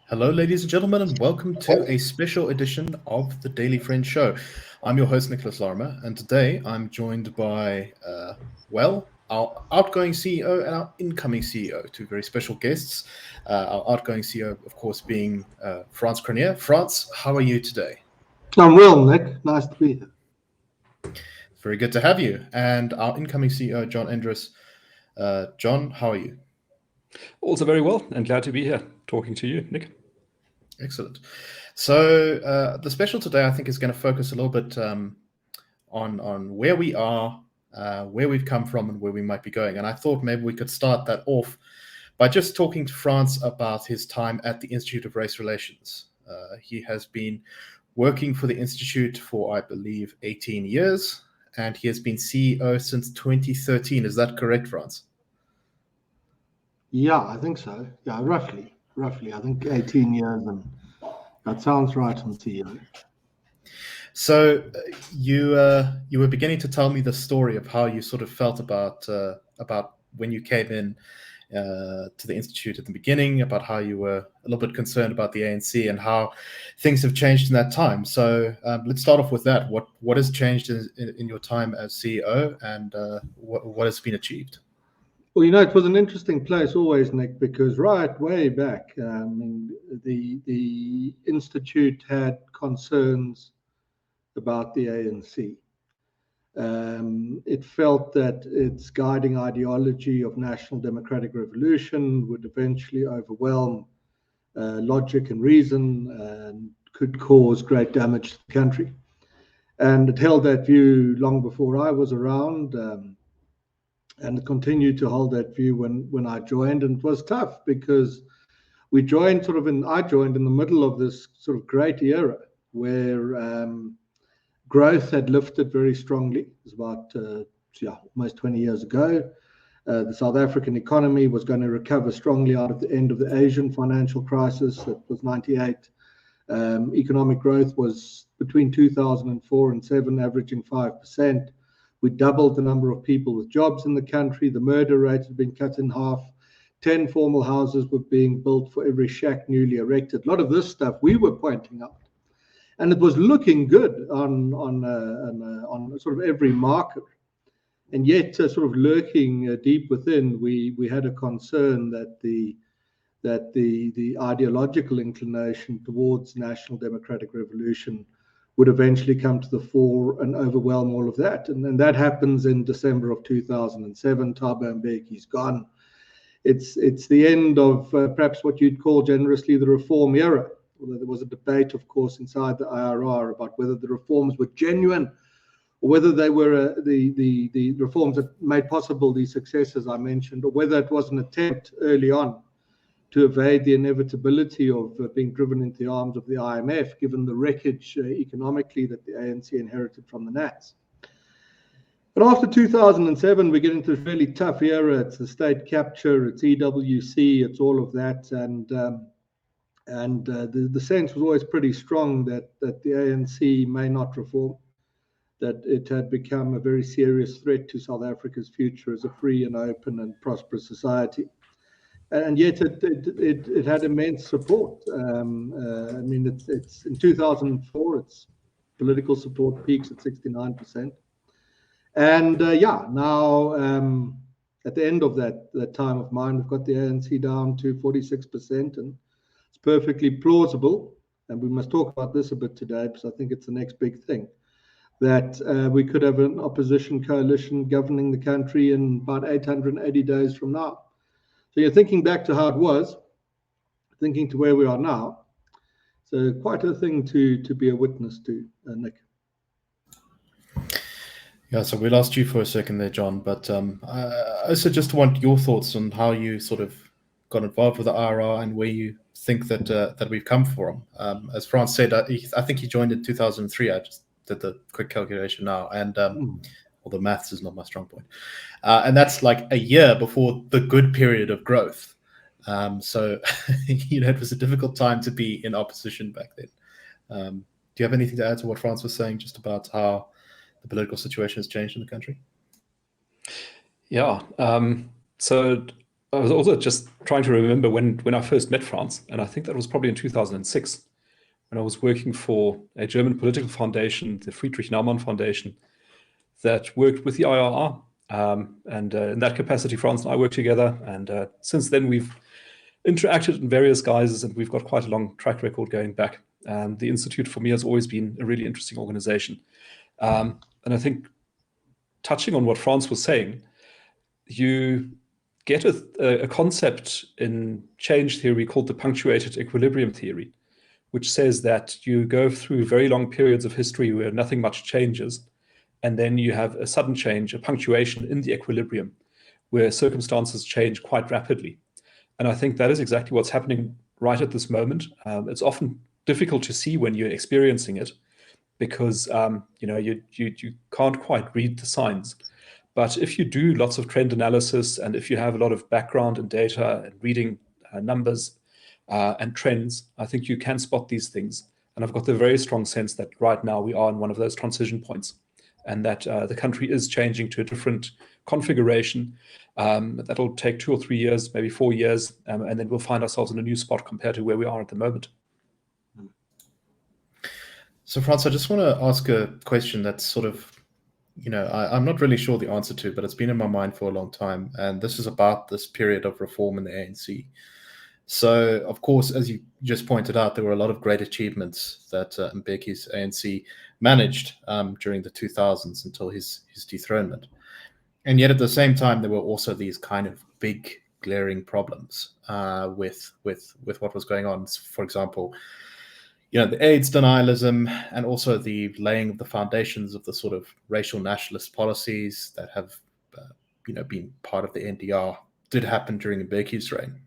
Hello, ladies and gentlemen, and welcome to a special edition of the Daily Friends Show. I'm your host, Nicholas Lorimer, and today I'm joined by, our outgoing CEO and our incoming CEO, two very special guests. Our outgoing CEO, of course, being Frans Cronje. Frans, how are you today? I'm well, Nick. Nice to be here. Very good to have you. And our incoming CEO, John Endres. John, how are you? Also very well, and glad to be here talking to you, Nick. Excellent. So the special today, I think, is going to focus a little bit on where we are, where we've come from, and where we might be going. And I thought maybe we could start that off by just talking to Frans about his time at the Institute of Race Relations. He has been working for the Institute for, I believe, 18 years, and he has been CEO since 2013. Is that correct, Frans? Yeah, I think so. Yeah, roughly. I think 18 years, and that sounds right on CEO. So you were beginning to tell me the story of how you sort of felt about when you came in to the Institute at the beginning, about how you were a little bit concerned about the ANC and how things have changed in that time. So let's start off with that. What has changed in your time as CEO, and what has been achieved? Well, it was an interesting place always, Nick, because right way back, the Institute had concerns about the ANC. It felt that its guiding ideology of national democratic revolution would eventually overwhelm logic and reason and could cause great damage to the country. And it held that view long before I was around, and it continued to hold that view when I joined. And it was tough because I joined in the middle of this sort of great era where growth had lifted very strongly. It was about almost 20 years ago. The South African economy was going to recover strongly out of the end of the Asian financial crisis. It was 98. Economic growth was between 2004 and 2007, averaging 5%. We doubled the number of people with jobs in the country. The murder rate had been cut in half. 10 formal houses were being built for every shack newly erected. A lot of this stuff we were pointing out. And it was looking good on sort of every marker. And yet, sort of lurking deep within, we had a concern that the ideological inclination towards national democratic revolution would eventually come to the fore and overwhelm all of that. And that happens in December of 2007. Thabo Mbeki's gone. It's the end of perhaps what you'd call generously the reform era. Although there was a debate, of course, inside the IRR about whether the reforms were genuine or whether they were the reforms that made possible these successes I mentioned, or whether it was an attempt early on to evade the inevitability of being driven into the arms of the IMF, given the wreckage economically that the ANC inherited from the Nats. But after 2007, we get into a really tough era. It's the state capture, it's EWC, it's all of that. And the sense was always pretty strong that the ANC may not reform, that it had become a very serious threat to South Africa's future as a free and open and prosperous society. And yet it had immense support. It's in 2004, its political support peaks at 69%. And now at the end of that time of mine, we've got the ANC down to 46%, and it's perfectly plausible. And we must talk about this a bit today, because I think it's the next big thing, that we could have an opposition coalition governing the country in about 880 days from now. So you're thinking back to how it was, thinking to where we are now. So quite a thing to be a witness to, Nick. Yeah, so we lost you for a second there, John, but I also just want your thoughts on how you sort of got involved with the IRR and where you think that we've come from. As Frans said, I think he joined in 2003. I just did the quick calculation now, and although maths is not my strong point. And that's like a year before the good period of growth. So, it was a difficult time to be in opposition back then. Do you have anything to add to what Frans was saying, just about how the political situation has changed in the country? Yeah. So I was also just trying to remember when I first met Frans, and I think that was probably in 2006, when I was working for a German political foundation, the Friedrich Naumann Foundation, that worked with the IRR. And in that capacity, Frans and I worked together. And since then, we've interacted in various guises, and we've got quite a long track record going back. The Institute for me has always been a really interesting organization. And I think, touching on what Frans was saying, you get a concept in change theory called the punctuated equilibrium theory, which says that you go through very long periods of history where nothing much changes, and then you have a sudden change, a punctuation in the equilibrium, where circumstances change quite rapidly. And I think that is exactly what's happening right at this moment. It's often difficult to see when you're experiencing it, because you can't quite read the signs. But if you do lots of trend analysis, and if you have a lot of background and data and reading numbers and trends, I think you can spot these things. And I've got the very strong sense that right now we are in one of those transition points, and that the country is changing to a different configuration. That'll take 2 or 3 years, maybe 4 years, and then we'll find ourselves in a new spot compared to where we are at the moment. So, Frans, I just want to ask a question that's sort of, I'm not really sure the answer to, but it's been in my mind for a long time. And this is about this period of reform in the ANC. So, of course, as you just pointed out, there were a lot of great achievements that Mbeki's ANC managed during the 2000s until his dethronement. And yet at the same time, there were also these kind of big glaring problems with what was going on. For example, the AIDS denialism, and also the laying of the foundations of the sort of racial nationalist policies that have, been part of the NDR did happen during Mbeki's reign.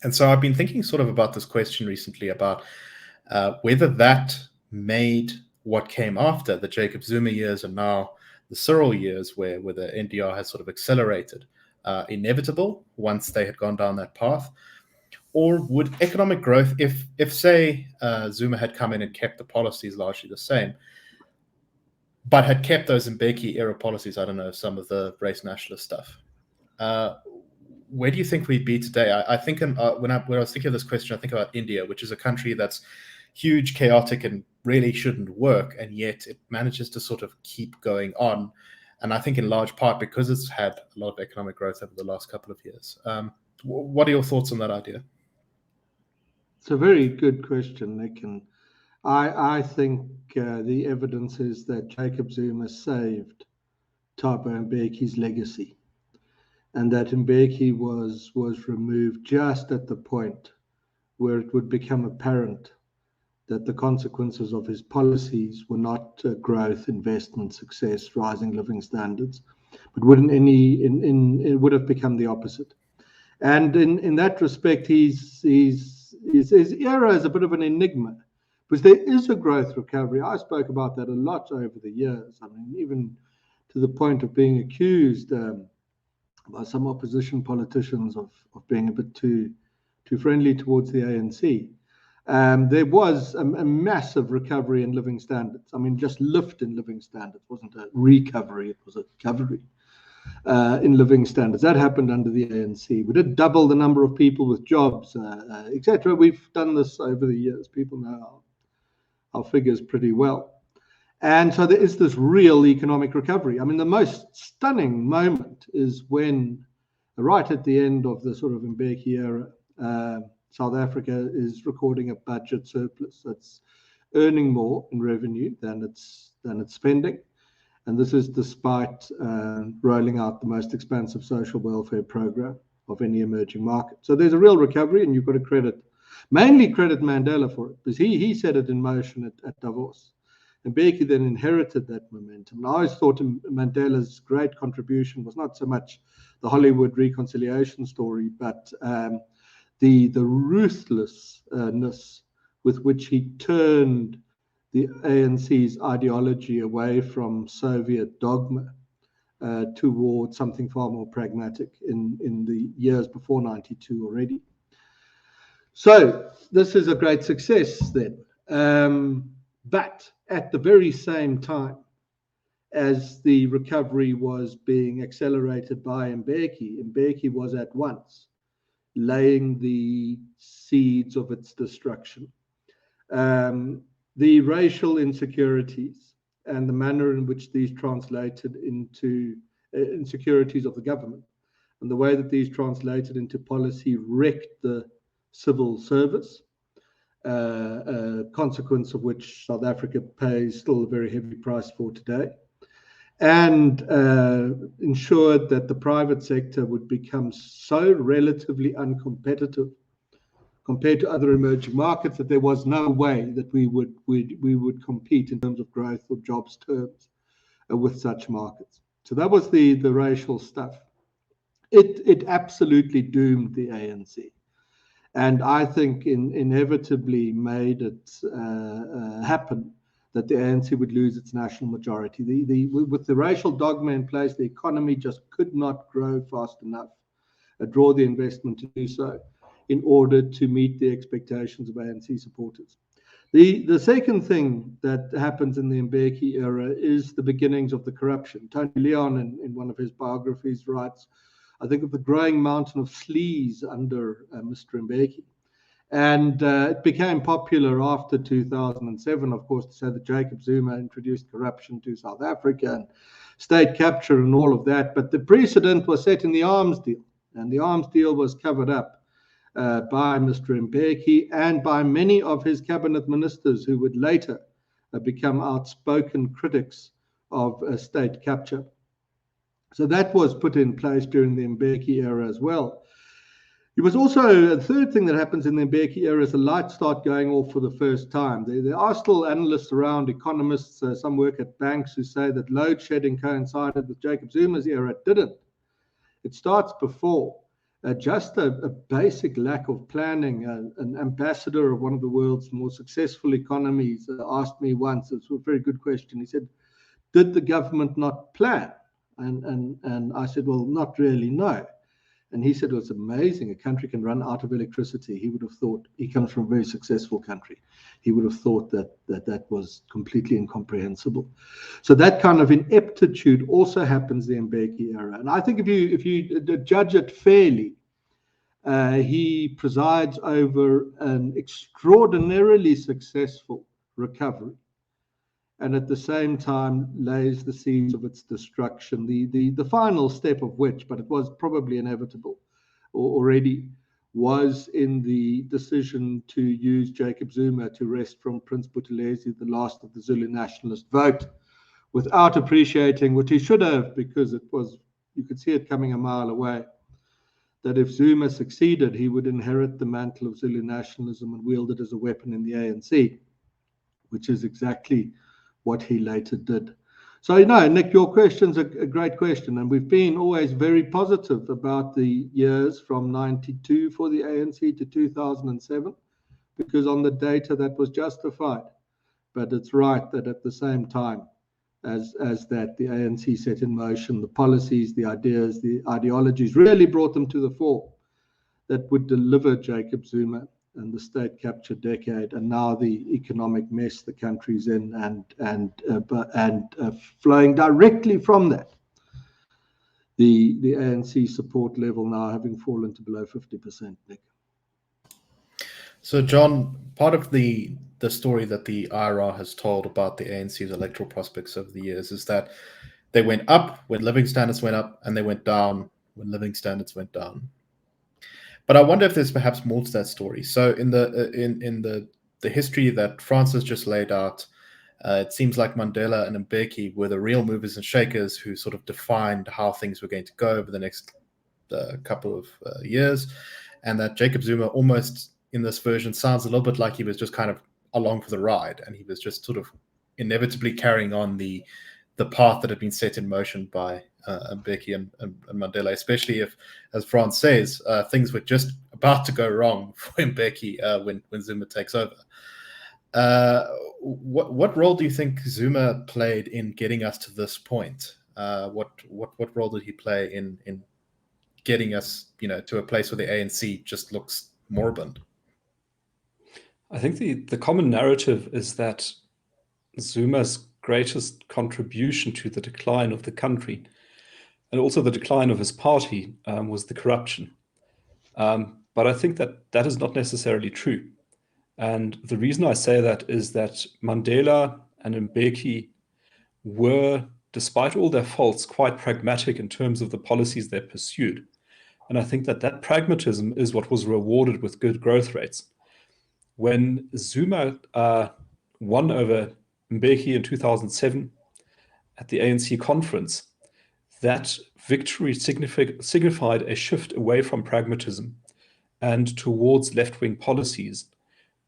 And so I've been thinking sort of about this question recently about whether that made what came after the Jacob Zuma years and now the Cyril years, where the NDR has sort of accelerated, inevitable once they had gone down that path. Or would economic growth, if say Zuma had come in and kept the policies largely the same, but had kept those Mbeki era policies, I don't know, some of the race nationalist stuff, where do you think we'd be today? I think when I was thinking of this question, I think about India, which is a country that's huge, chaotic, and really shouldn't work, and yet it manages to sort of keep going on. And I think in large part because it's had a lot of economic growth over the last couple of years. What are your thoughts on that idea? It's a very good question, Nick. And I think the evidence is that Jacob Zuma saved Thabo Mbeki's legacy, and that Mbeki was removed just at the point where it would become apparent that the consequences of his policies were not growth, investment, success, rising living standards, but it would have become the opposite. And in that respect, his era is a bit of an enigma, because there is a growth recovery. I spoke about that a lot over the years. I mean, even to the point of being accused by some opposition politicians of being a bit too friendly towards the ANC. There was a massive recovery in living standards. I mean, just lift in living standards. It wasn't a recovery, it was a recovery in living standards. That happened under the ANC. We did double the number of people with jobs, etc. We've done this over the years. People know our figures pretty well. And so there is this real economic recovery. I mean, the most stunning moment is when, right at the end of the sort of Mbeki era, South Africa is recording a budget surplus. It's earning more in revenue than it's spending. And this is despite rolling out the most expansive social welfare program of any emerging market. So there's a real recovery, and you've got to mainly credit Mandela for it, because he set it in motion at Davos. And Mbeki then inherited that momentum. And I always thought Mandela's great contribution was not so much the Hollywood reconciliation story, but the ruthlessness with which he turned the ANC's ideology away from Soviet dogma towards something far more pragmatic in the years before 92 already. So this is a great success then. But at the very same time, as the recovery was being accelerated by Mbeki. Mbeki was at once laying the seeds of its destruction. The racial insecurities and the manner in which these translated into insecurities of the government, and the way that these translated into policy, wrecked the civil service, a consequence of which South Africa pays still a very heavy price for today, and ensured that the private sector would become so relatively uncompetitive compared to other emerging markets that there was no way that we would compete in terms of growth or jobs terms with such markets. So that was the racial stuff. It absolutely doomed the ANC, and I think inevitably made it happen that the ANC would lose its national majority. With the racial dogma in place, the economy just could not grow fast enough, draw the investment to do so, in order to meet the expectations of ANC supporters. The second thing that happens in the Mbeki era is the beginnings of the corruption. Tony Leon, in one of his biographies, writes, I think, of the growing mountain of sleaze under Mr. Mbeki. And it became popular after 2007, of course, to say that Jacob Zuma introduced corruption to South Africa and state capture and all of that. But the precedent was set in the arms deal, and the arms deal was covered up by Mr. Mbeki and by many of his cabinet ministers who would later become outspoken critics of state capture. So that was put in place during the Mbeki era as well. It was also a third thing that happens in the Mbeki era is the lights start going off for the first time. There are still analysts around, economists, some work at banks, who say that load shedding coincided with Jacob Zuma's era. It didn't. It starts before. Just a basic lack of planning. An ambassador of one of the world's more successful economies asked me once, it's a very good question. He said, did the government not plan? And I said, well, not really, no. And he said, well, it's amazing. A country can run out of electricity. He would have thought, he comes from a very successful country. He would have thought that was completely incomprehensible. So that kind of ineptitude also happens in the Mbeki era. And I think if you judge it fairly, he presides over an extraordinarily successful recovery, and at the same time lays the seeds of its destruction, the final step of which, but it was probably inevitable already, was in the decision to use Jacob Zuma to wrest from Prince Buthelezi the last of the Zulu nationalist vote, without appreciating what he should have, because it was, you could see it coming a mile away, that if Zuma succeeded, he would inherit the mantle of Zulu nationalism and wield it as a weapon in the ANC, which is exactly what he later did. So, Nick, your question's a great question, and we've been always very positive about the years from 92 for the ANC to 2007, because on the data that was justified. But it's right that at the same time as that, the ANC set in motion the policies, the ideas, the ideologies, really brought them to the fore that would deliver Jacob Zuma and the state capture decade, and now the economic mess the country's in, and flowing directly from that, the ANC support level now having fallen to below 50%, Nick. So, John, part of the story that the IRR has told about the ANC's electoral prospects over the years is that they went up when living standards went up, and they went down when living standards went down. But I wonder if there's perhaps more to that story. So in the history that Frans has just laid out, it seems like Mandela and Mbeki were the real movers and shakers who sort of defined how things were going to go over the next couple of years, and that Jacob Zuma almost in this version sounds a little bit like he was just kind of along for the ride, and he was just sort of inevitably carrying on the path that had been set in motion by Mbeki and Mandela, especially if, as Frans says, things were just about to go wrong for Mbeki when Zuma takes over. What role do you think Zuma played in getting us to this point? What role did he play in getting us, to a place where the ANC just looks moribund? I think the common narrative is that Zuma's greatest contribution to the decline of the country and also the decline of his party was the corruption. But I think that that is not necessarily true. And the reason I say that is that Mandela and Mbeki were, despite all their faults, quite pragmatic in terms of the policies they pursued. And I think that that pragmatism is what was rewarded with good growth rates. When Zuma won over Mbeki in 2007 at the ANC conference, that victory signified a shift away from pragmatism and towards left-wing policies,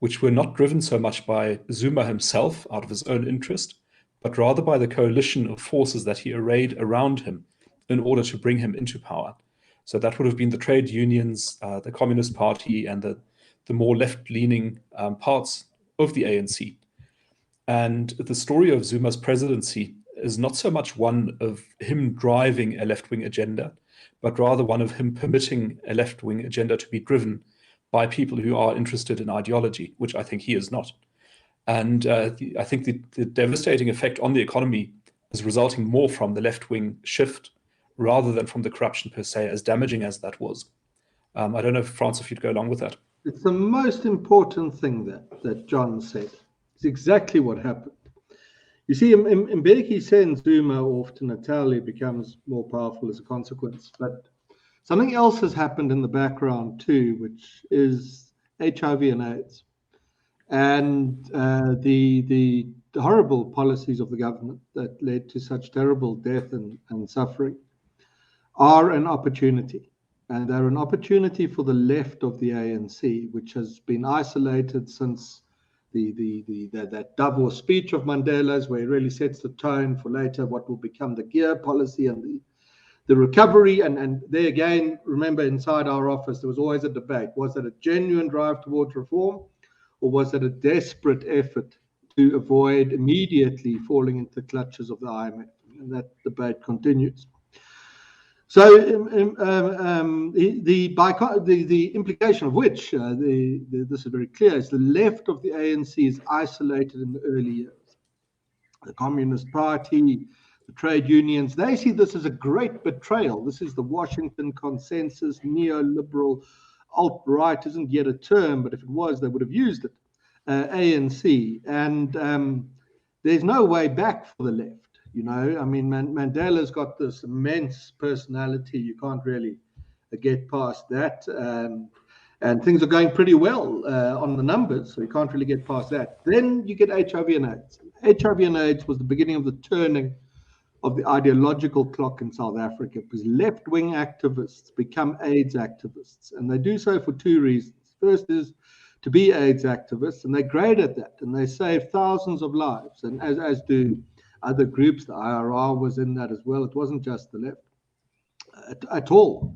which were not driven so much by Zuma himself out of his own interest, but rather by the coalition of forces that he arrayed around him in order to bring him into power. So that would have been the trade unions, the Communist Party, and the more left-leaning parts of the ANC. And the story of Zuma's presidency is not so much one of him driving a left-wing agenda, but rather one of him permitting a left-wing agenda to be driven by people who are interested in ideology, which I think he is not. And I think the devastating effect on the economy is resulting more from the left-wing shift rather than from the corruption per se, as damaging as that was. I don't know, Frans, if you'd go along with that. It's the most important thing that John said. It's exactly what happened. You see, Mbeki sends Zuma off to Natal. He becomes more powerful as a consequence. But something else has happened in the background too, which is HIV and AIDS. And the horrible policies of the government that led to such terrible death and suffering are an opportunity. And they're an opportunity for the left of the ANC, which has been isolated since that Davos speech of Mandela's, where he really sets the tone for later what will become the gear policy and the recovery. And there again, remember, inside our office, there was always a debate. Was it a genuine drive towards reform, or was it a desperate effort to avoid immediately falling into the clutches of the IMF? And that debate continues. So the implication of which, this is very clear, is the left of the ANC is isolated in the early years. The Communist Party, the trade unions, they see this as a great betrayal. This is the Washington consensus, neoliberal, alt-right isn't yet a term, but if it was, they would have used it, ANC. And there's no way back for the left. You know, I mean, Mandela's got this immense personality. You can't really get past that. And things are going pretty well on the numbers, so you can't really get past that. Then you get HIV and AIDS. HIV and AIDS was the beginning of the turning of the ideological clock in South Africa, because left-wing activists become AIDS activists. And they do so for two reasons. First is to be AIDS activists, and they're great at that. And they save thousands of lives, and as do other groups. The IRR was in that as well. It wasn't just the left at all.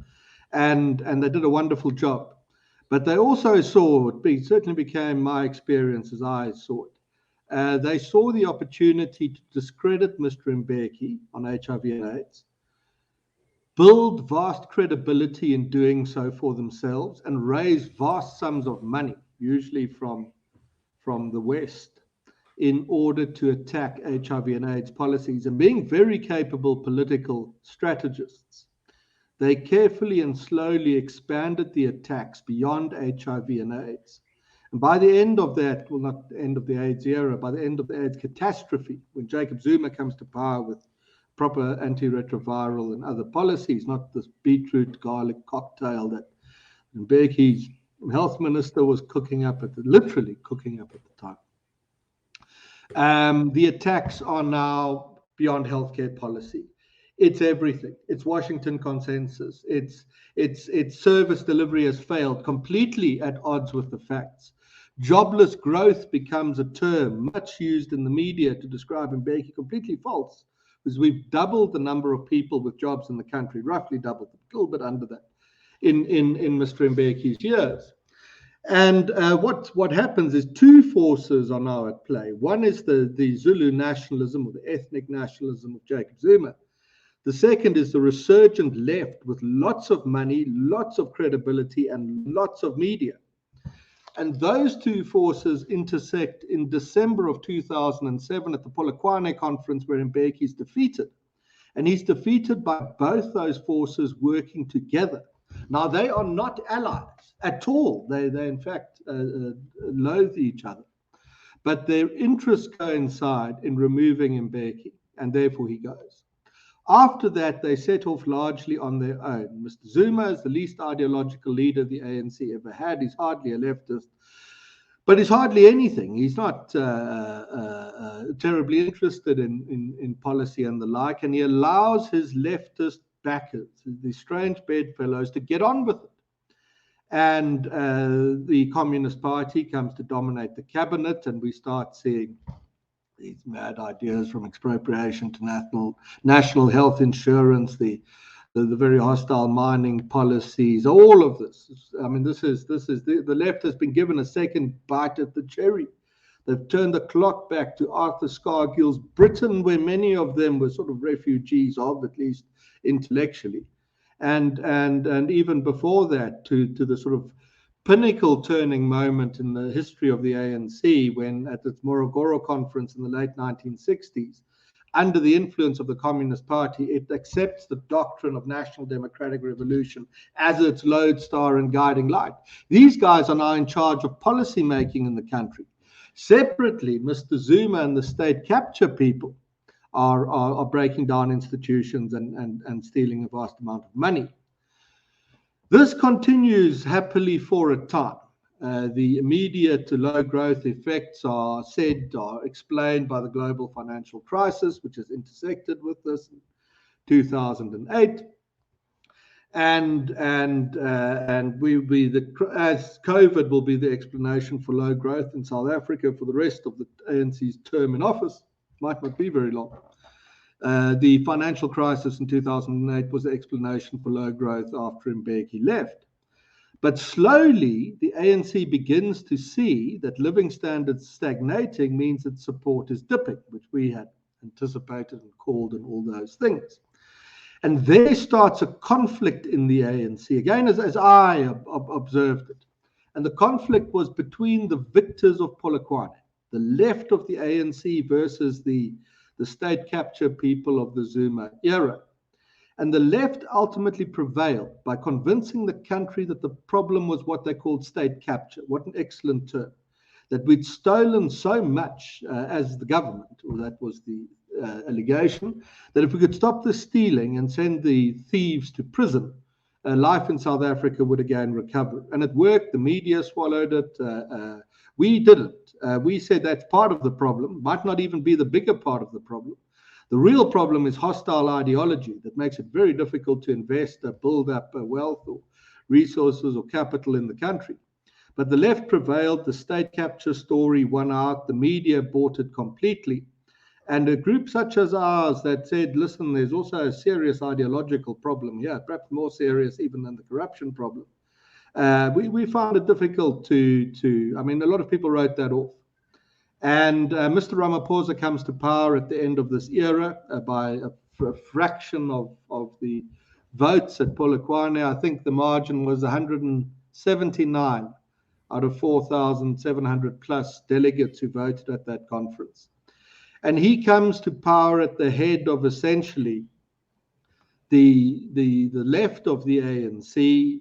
And they did a wonderful job. But they also saw, it certainly became my experience as I saw it. They saw the opportunity to discredit Mr. Mbeki on HIV and AIDS, build vast credibility in doing so for themselves, and raise vast sums of money, usually from the West, in order to attack HIV and AIDS policies. And being very capable political strategists, they carefully and slowly expanded the attacks beyond HIV and AIDS. And by the end of that, well, not the end of the AIDS era, by the end of the AIDS catastrophe, when Jacob Zuma comes to power with proper antiretroviral and other policies, not this beetroot garlic cocktail that Mbeki's health minister was literally cooking up at the time. The attacks are now beyond healthcare policy. It's everything. It's Washington consensus. It's service delivery has failed, completely at odds with the facts. Jobless growth becomes a term much used in the media to describe Mbeki, completely false, because we've doubled the number of people with jobs in the country, roughly doubled, a little bit under that, in Mr. Mbeki's years. And what happens is two forces are now at play. One is the Zulu nationalism, or the ethnic nationalism of Jacob Zuma. The second is the resurgent left with lots of money, lots of credibility, and lots of media. And those two forces intersect in December of 2007 at the Polokwane conference, where Mbeki is defeated. And he's defeated by both those forces working together. Now, they are not allies at all. They in fact, loathe each other. But their interests coincide in removing Mbeki, and therefore he goes. After that, they set off largely on their own. Mr. Zuma is the least ideological leader the ANC ever had. He's hardly a leftist, but he's hardly anything. He's not terribly interested in policy and the like, and he allows his leftist backers, these strange bedfellows, to get on with it. And the Communist Party comes to dominate the cabinet, and we start seeing these mad ideas from expropriation to national health insurance, the very hostile mining policies, all of this. I mean, this is the left has been given a second bite at the cherry. They've turned the clock back to Arthur Scargill's Britain, where many of them were sort of refugees of, at least intellectually, and even before that to the sort of pinnacle turning moment in the history of the ANC, when at its Morogoro conference in the late 1960s, under the influence of the Communist Party, it accepts the doctrine of national democratic revolution as its lodestar and guiding light. These guys are now in charge of policy making in the country. Separately, Mr. Zuma and the state capture people are breaking down institutions and stealing a vast amount of money. This continues happily for a time. The immediate to low growth effects are explained by the global financial crisis, which has intersected with this in 2008. And as COVID will be the explanation for low growth in South Africa for the rest of the ANC's term in office, might not be very long. The financial crisis in 2008 was the explanation for low growth after Mbeki left. But slowly, the ANC begins to see that living standards stagnating means that support is dipping, which we had anticipated and called and all those things. And there starts a conflict in the ANC, again, as I observed it. And the conflict was between the victors of Polokwane, the left of the ANC versus the state capture people of the Zuma era. And the left ultimately prevailed by convincing the country that the problem was what they called state capture. What an excellent term. That we'd stolen so much as the government, or that was the allegation, that if we could stop the stealing and send the thieves to prison, life in South Africa would again recover. And it worked. The media swallowed it. We didn't. We said that's part of the problem, might not even be the bigger part of the problem. The real problem is hostile ideology that makes it very difficult to invest, build up wealth or resources or capital in the country. But the left prevailed. The state capture story won out. The media bought it completely. And a group such as ours that said, listen, there's also a serious ideological problem here, perhaps more serious even than the corruption problem. We found it difficult I mean, a lot of people wrote that off. And Mr. Ramaphosa comes to power at the end of this era by a fraction of the votes at Polokwane. I think the margin was 179 out of 4,700 plus delegates who voted at that conference. And he comes to power at the head of essentially the left of the ANC,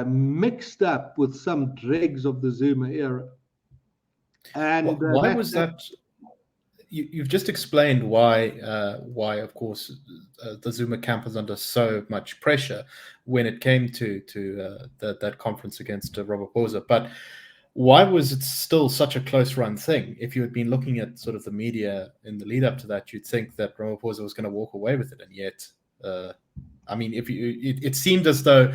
mixed up with some dregs of the Zuma era. And why was that? You've just explained why, of course, the Zuma camp was under so much pressure when it came to that conference against Ramaphosa. But why was it still such a close-run thing? If you had been looking at sort of the media in the lead up to that, you'd think that Ramaphosa was going to walk away with it, and yet, I mean, it seemed as though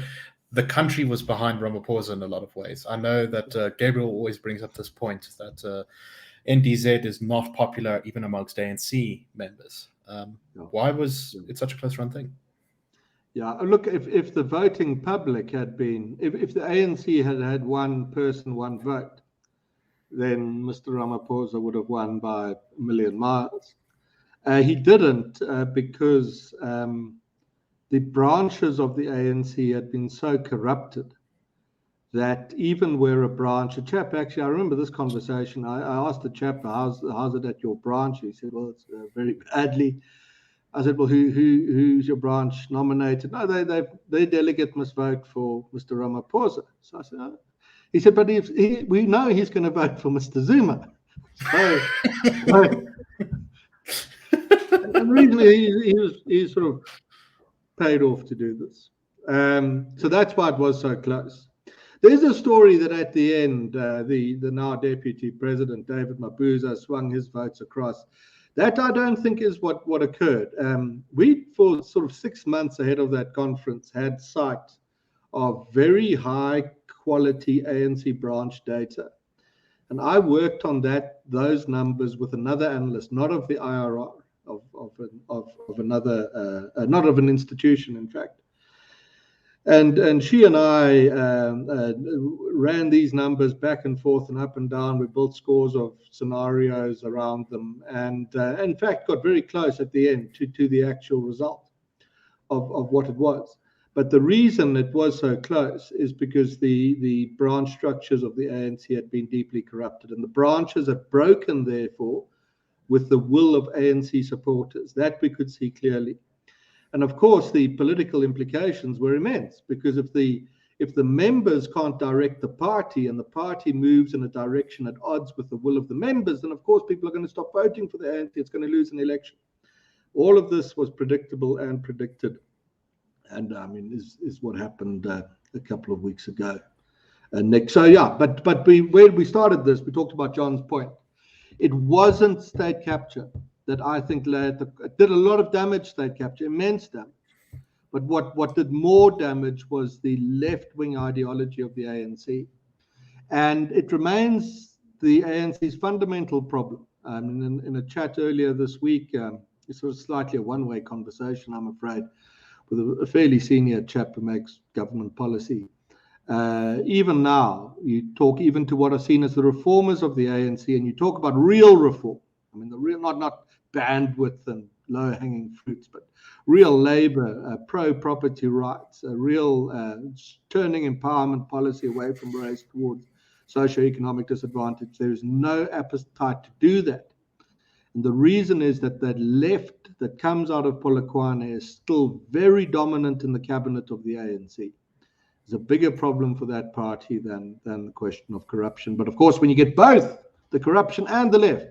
the country was behind Ramaphosa in a lot of ways. I know that Gabriel always brings up this point that NDZ is not popular even amongst ANC members. Why was it such a close-run thing? Yeah, look, if the voting public had been, if the ANC had had one person, one vote, then Mr. Ramaphosa would have won by a million miles. He didn't because the branches of the ANC had been so corrupted that even where a chap, actually, I remember this conversation. I asked the chap, how's it at your branch? He said, well, it's very badly. I said, well, who's your branch nominated? No, their delegate must vote for Mr. Ramaphosa. So I said, oh. He said, but we know he's going to vote for Mr. Zuma. So, and recently he sort of paid off to do this. So that's why it was so close. There's a story that at the end, the now deputy president, David Mabuza, swung his votes across. That I don't think is what occurred. We, for sort of 6 months ahead of that conference, had sight of very high quality ANC branch data. And I worked on those numbers with another analyst, not of the IRR, of another, not of an institution, in fact. And she and I ran these numbers back and forth and up and down. We built scores of scenarios around them, and in fact got very close at the end to the actual result of what it was. But the reason it was so close is because the branch structures of the ANC had been deeply corrupted, and the branches had broken, therefore, with the will of ANC supporters. That we could see clearly. And of course, the political implications were immense, because if the members can't direct the party and the party moves in a direction at odds with the will of the members, then of course people are going to stop voting for the ANC. It's going to lose an election. All of this was predictable and predicted. And I mean, is what happened a couple of weeks ago, Nick. So yeah, but where we started this, we talked about John's point. It wasn't state capture that I think did a lot of damage, state capture, immense damage. But what did more damage was the left-wing ideology of the ANC. And it remains the ANC's fundamental problem. In a chat earlier this week, it's sort of slightly a one-way conversation, I'm afraid, with a fairly senior chap who makes government policy. Even now, you talk even to what are seen as the reformers of the ANC, and you talk about real reform. I mean, the real, not bandwidth and low-hanging fruits, but real labor, pro-property rights, a real turning empowerment policy away from race towards socio-economic disadvantage. There is no appetite to do that. And the reason is that left that comes out of Polokwane is still very dominant in the cabinet of the ANC. There's a bigger problem for that party than the question of corruption. But of course, when you get both the corruption and the left,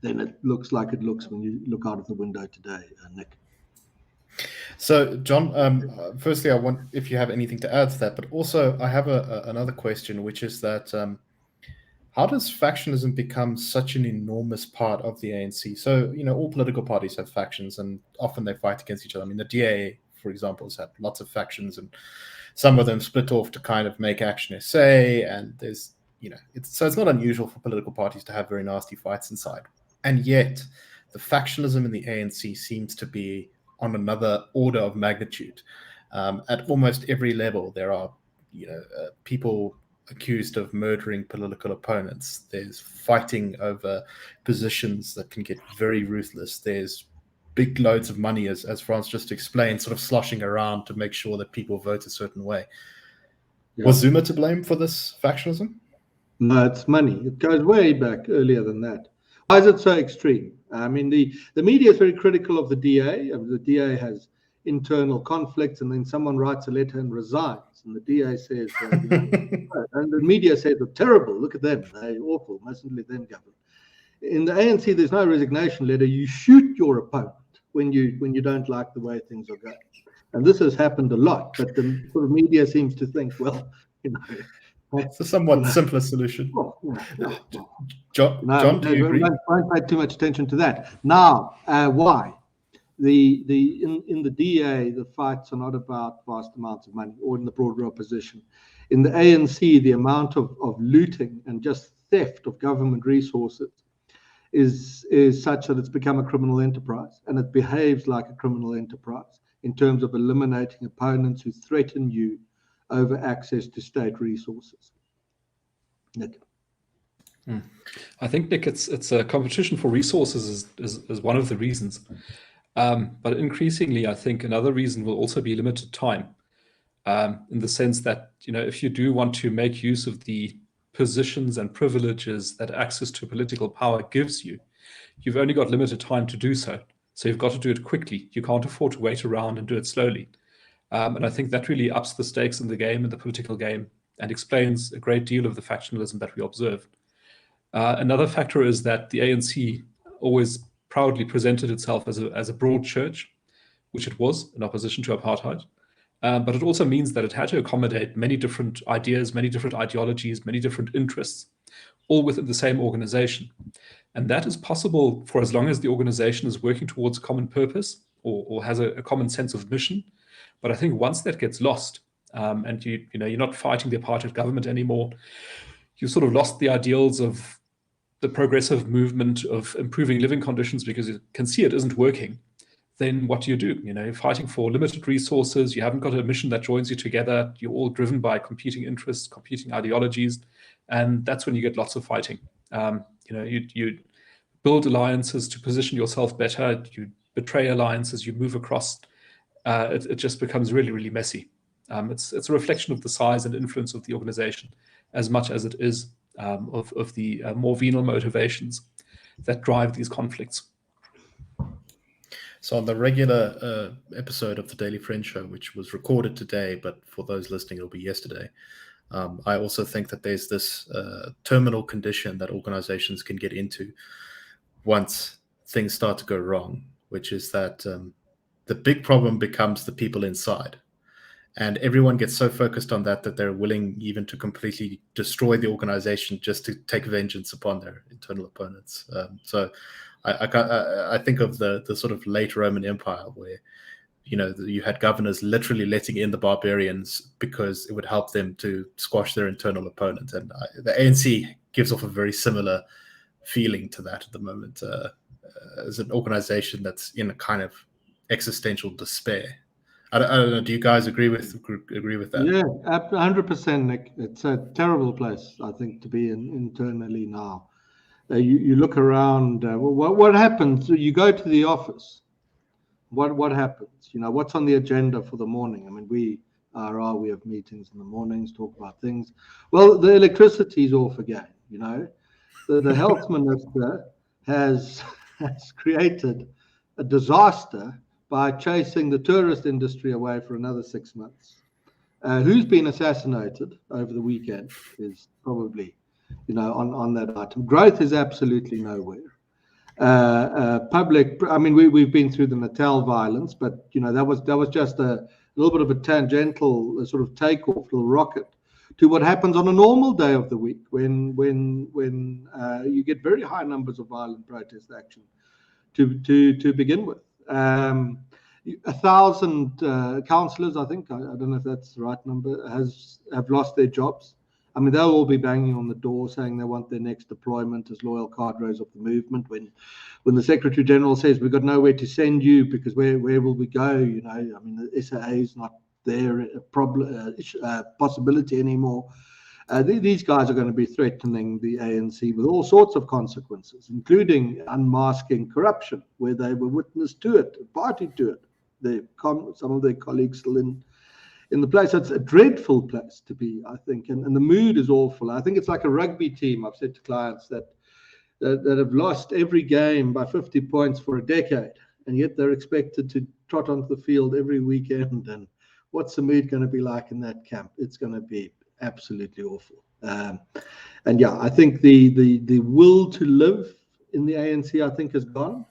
then it looks like it looks when you look out of the window today, Nick. So, John, firstly, I want if you have anything to add to that, but also I have another question, which is that how does factionism become such an enormous part of the ANC? So, all political parties have factions, and often they fight against each other. I mean, the DA, for example, has had lots of factions, and some of them split off to kind of make Action SA, and there's, so it's not unusual for political parties to have very nasty fights inside. And yet, the factionism in the ANC seems to be on another order of magnitude. At almost every level, there are, people accused of murdering political opponents. There's fighting over positions that can get very ruthless. There's big loads of money, as Frans just explained, sort of sloshing around to make sure that people vote a certain way. Yeah. Was Zuma to blame for this factionism? No, it's money. It goes way back earlier than that. Why is it so extreme? I mean, the media is very critical of the DA. The DA has internal conflicts, and then someone writes a letter and resigns, and the DA says, and the media says, they're terrible. Look at them. They're awful. Mustn't let them govern. In the ANC, there's no resignation letter. You shoot your opponent when you don't like the way things are going. And this has happened a lot, but the sort of media seems to think, well, it's a somewhat simpler solution. John, do you agree? Don't pay too much attention to that. Now, why? In the DA, the fights are not about vast amounts of money, or in the broader opposition. In the ANC, the amount of looting and just theft of government resources is such that it's become a criminal enterprise, and it behaves like a criminal enterprise in terms of eliminating opponents who threaten you over access to state resources. Nick. I think, Nick, it's a competition for resources is one of the reasons. But increasingly, I think another reason will also be limited time. in the sense that, if you do want to make use of the positions and privileges that access to political power gives you, you've only got limited time to do so. So you've got to do it quickly. You can't afford to wait around and do it slowly. And I think that really ups the stakes in the game, in the political game, and explains a great deal of the factionalism that we observe. Another factor is that the ANC always proudly presented itself as a broad church, which it was in opposition to apartheid. But it also means that it had to accommodate many different ideas, many different ideologies, many different interests, all within the same organization. And that is possible for as long as the organization is working towards a common purpose or has a common sense of mission. But I think once that gets lost, and you're not fighting the apartheid government anymore, you sort of lost the ideals of the progressive movement of improving living conditions because you can see it isn't working. Then what do? You're fighting for limited resources. You haven't got a mission that joins you together. You're all driven by competing interests, competing ideologies. And that's when you get lots of fighting. You build alliances to position yourself better. You betray alliances. You move across. It just becomes really, really messy. It's a reflection of the size and influence of the organization as much as it is of the more venal motivations that drive these conflicts. So on the regular episode of the Daily Friend Show, which was recorded today, but for those listening, it'll be yesterday, I also think that there's this terminal condition that organizations can get into once things start to go wrong, which is that the big problem becomes the people inside. And everyone gets so focused on that they're willing even to completely destroy the organization just to take vengeance upon their internal opponents. So I think of the sort of late Roman Empire where, you had governors literally letting in the barbarians because it would help them to squash their internal opponent. And the ANC gives off a very similar feeling to that at the moment, as an organization that's in a kind of existential despair. I don't know. Do you guys agree with that? Yeah, 100%, Nick. It's a terrible place, I think, to be in internally now. You look around. What happens? You go to the office. What happens? What's on the agenda for the morning? I mean, we have meetings in the mornings, talk about things. Well, the electricity's off again. The health minister has created a disaster by chasing the tourist industry away for another 6 months. Who's been assassinated over the weekend is probably, on that item. Growth is absolutely nowhere. Public, I mean, we've been through the Natal violence, but that was just a little bit of a tangential sort of takeoff, little rocket to what happens on a normal day of the week when you get very high numbers of violent protest action to begin with. 1,000 councillors, I think, I don't know if that's the right number, have lost their jobs. I mean, they'll all be banging on the door saying they want their next deployment as loyal cadres of the movement. When the Secretary General says we've got nowhere to send you because where will we go? I mean, the SAA is not there a possibility anymore. These guys are going to be threatening the ANC with all sorts of consequences, including unmasking corruption, where they were witness to it, party to it. Some of their colleagues still in the place. So it's a dreadful place to be, I think, and the mood is awful. I think it's like a rugby team. I've said to clients that have lost every game by 50 points for a decade, and yet they're expected to trot onto the field every weekend. And what's the mood going to be like in that camp? It's going to be absolutely awful. And yeah, I think the will to live in the ANC, I think, has gone.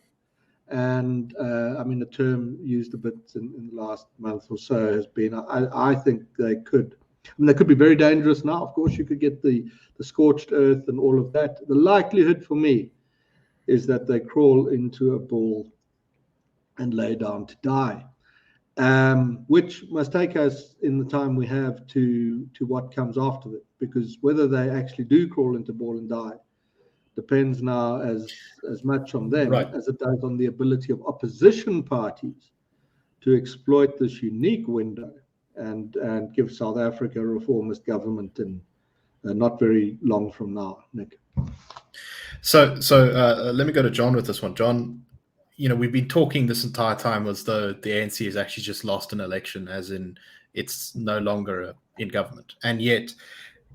And I mean, the term used a bit in the last month or so has been, I think they could be very dangerous now. Of course, you could get the scorched earth and all of that. The likelihood for me is that they crawl into a ball and lay down to die, which must take us in the time we have to what comes after that. Because whether they actually do crawl into ball and die depends now as much on them as it does on the ability of opposition parties to exploit this unique window and give South Africa a reformist government in not very long from now, Nick. So let me go to John with this one. John, we've been talking this entire time as though the ANC has actually just lost an election, as in it's no longer in government. And yet,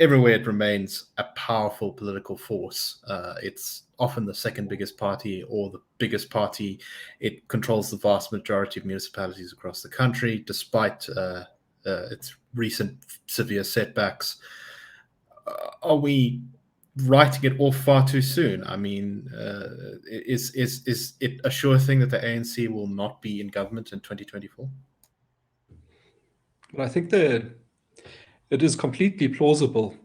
everywhere it remains a powerful political force. It's often the second biggest party or the biggest party. It controls the vast majority of municipalities across the country, despite its recent severe setbacks. Are we writing it off far too soon? I mean, is it a sure thing that the ANC will not be in government in 2024? Well, I think that it is completely plausible